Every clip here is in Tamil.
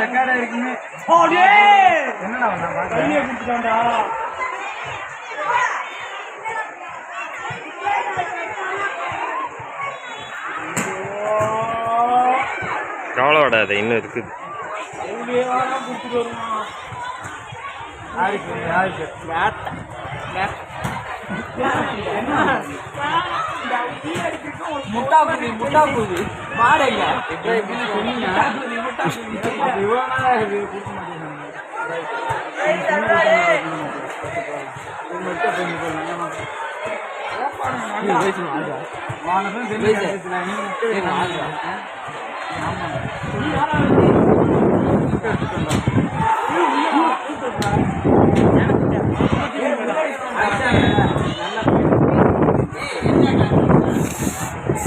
ரெக்கார்ட் ஆயிருக்குன்னு என்னடா கவலைப்படாத, இன்னும் இருக்குது. முட்டா பூதி மாடுங்க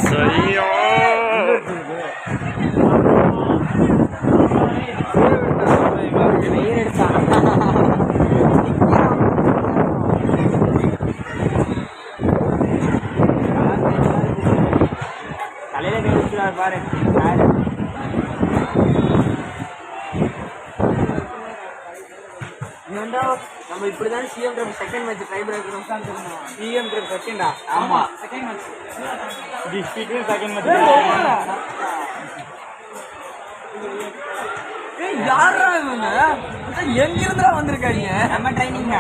சரியா பாரு நம்ம இப்படிதான் CM trip second match tie breaker CM trip செகண்டா ஆமா second match district second match யாரா இவங்க எங்க இருந்துடா வந்திருக்காங்க நம்ம ட்ரைனிங்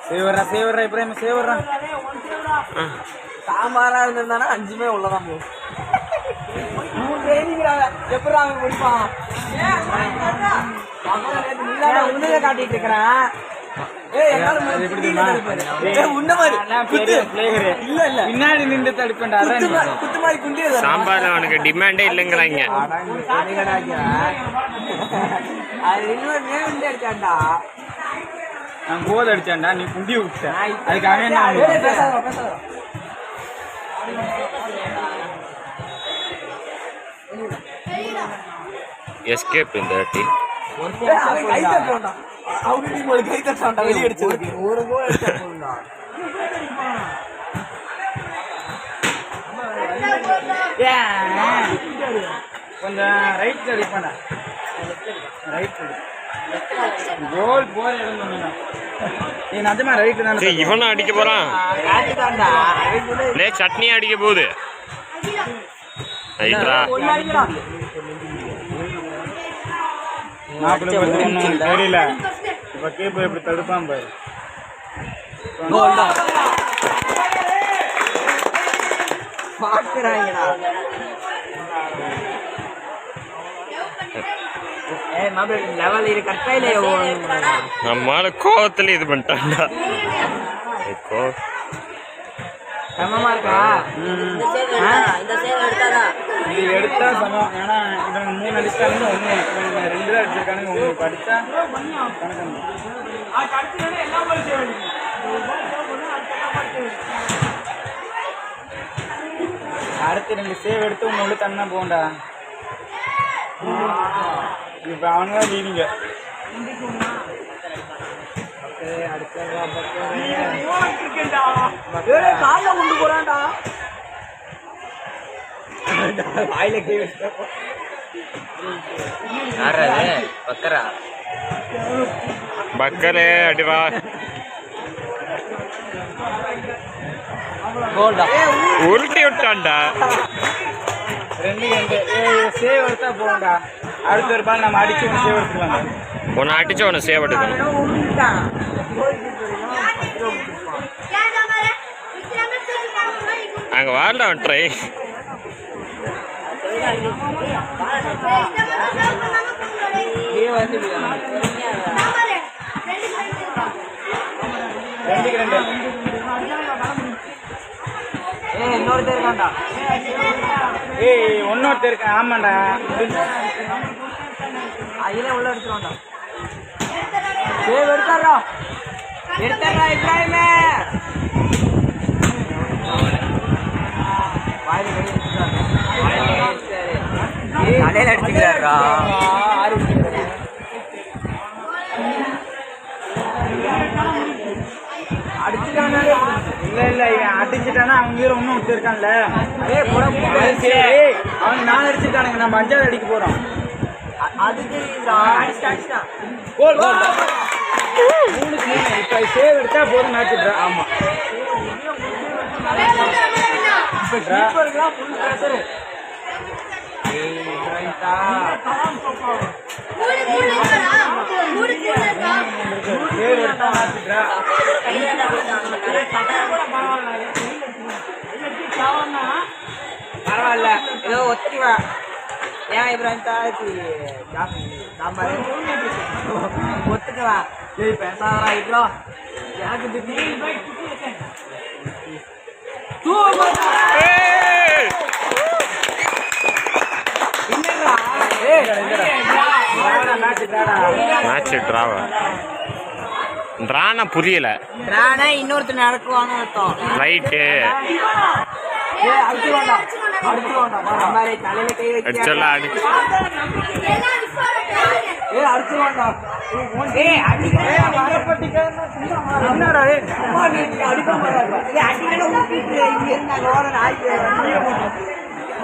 சேவர்றா இப்ராஹிம் சேவர்றா சாம்பாரா இருந்திருந்தானா 5மே உள்ளதான் போகும் எப்படி அவன் முடிப்பான் உன்னதே காட்டிட்டு இருக்கிறான் சாம்பார் அவனுக்கு டிமாண்டே இல்லைங்கிறாங்க. நான் கோல் அடிச்சான்டா, நீ குண்டி விட்ட அதுக்காக எஸ்கேப் இந்த வாட்டி கொஞ்சம் ரைட் அடிப்பாண்டா ரைட் கோல் போய் நீ நிஜமா ரைட் தானே இவனும் அடிக்க போறான். சட்னி அடிக்க போகுது. தெரியல இப்ப கேப்பு எப்படி தடுப்பான் பாரு. நம்மால கோவத்துல இது பண்ணிட்டான்டா. சமமா இருக்கா இது எடுத்தா சமம். ஏன்னா இவங்க 3 அடிச்சாங்க, 2 தான் அடிச்சிருக்கானுங்க. உங்களுக்கு அடிச்சா அடுத்து 2 சேவ் எடுத்து 1 தண்ணா போண்டா. இப்ப அவனுங்க லீடிங்க கால கொண்டு போறான்டா. பக்கரே அடிவா உருட்டி விட்டான்டா. 2 சேவ் எடுத்தா போண்டா. அடுத்த ஒரு பால் நம்ம அடிச்சு சேவ் எடுத்துக்கலாம். உன்னை அடிச்சு உன்னை சேவ் எடுக்கணும். அங்க வாடா ட்ரை இன்னொருத்தர் இருக்காண்டா. இன்னொருத்தர் இருக்க. ஆமாண்டா அதிலே உள்ள எடுத்துருவாண்டா. எடுத்தாரா இப்ராஹிமே வாயில கை எடுத்துட்டாரு. தலையில அடிச்சுக்கிறாரா அடிச்சுட்டானா இல்ல இவன் அடிச்சுட்டானா அவங்க வீர ஒன்னும் விட்டு இருக்கான்ல அவன் 4 அடிச்சிருக்கானுங்க நம்ம 5வது அடிக்க போறோம் அதுக்கு கோல் 3-3 இப்ப சேவ் எடுத்தா போதும் மேட்ச் ஆமா இப்ப கீப்பர்லாம் ஃபுல் பிரஷர் பரவாயில்ல ஏதோ ஒத்திவா ஏன் இப்ராஹிம் தாச்சி சாம்பார் ஒத்துக்குவா ஏய் பேசாதடா இப்ரோ எனக்கு மேட்ச் ட்ராவா ட்ரானா புரியல ட்ரானா இன்னொருத்தர் நடக்குவான்னு அர்த்தம் ரைட்டு தலையில கை வச்சு அடிச்சலாம்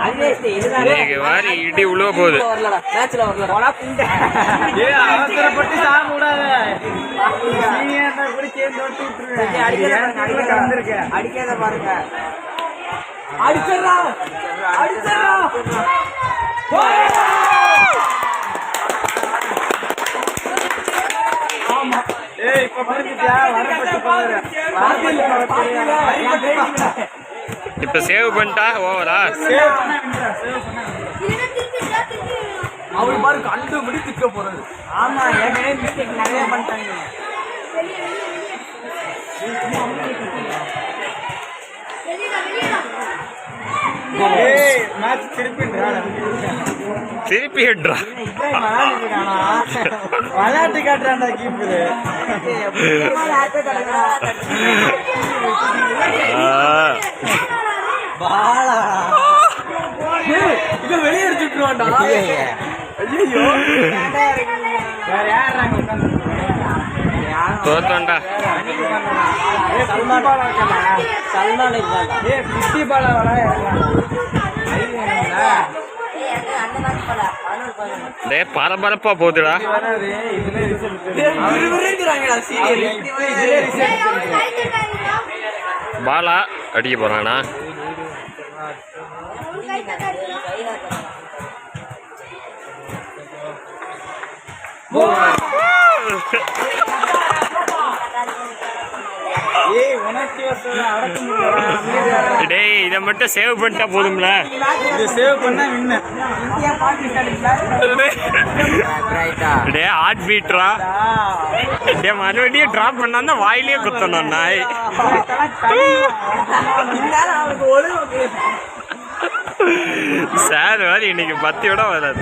அடி வாரி இடி உழுவ போகுது அவசரப்பட்டு சாக கூடாது அடிக்காத பாருங்க அடிச்சிடலாம் ஆமா ஏய் இப்ப புரிஞ்சுட்டியா வரப்பட்டு பாரு இப்ப சேவ் பண்ணிட்டா ஓவரா அவரு பாரு கண்டுபிடி திக்க போறது ஆமா ஏற்கனவே மிஸ்டேக் நிறைய பண்ணிட்டாங்க திருப்பி ஹெட்ரா விளையாட்டு காட்டுறான்டா கீப்பரு இத வெளியே எடுத்துட்டுருவான்டா ஐயோ வேற யாருறாங்க தோத்தோண்டா சல்மான் ஏ பிஸ்டி பாலா டேய் பரபரப்பா போகுதுடா பாலா அடிக்க போறானா டேய் இத மட்டும் சேவ் பண்ணிட்டா போதும்ல சேவ் பண்ணா வின்னு டேய் ஹார்ட் பீட்ரா டேய் மறுபடியும் டிராப் பண்ணா வாயிலே குத்தணும் நாய் சார் வேறு இன்னைக்கு 10 விட வராது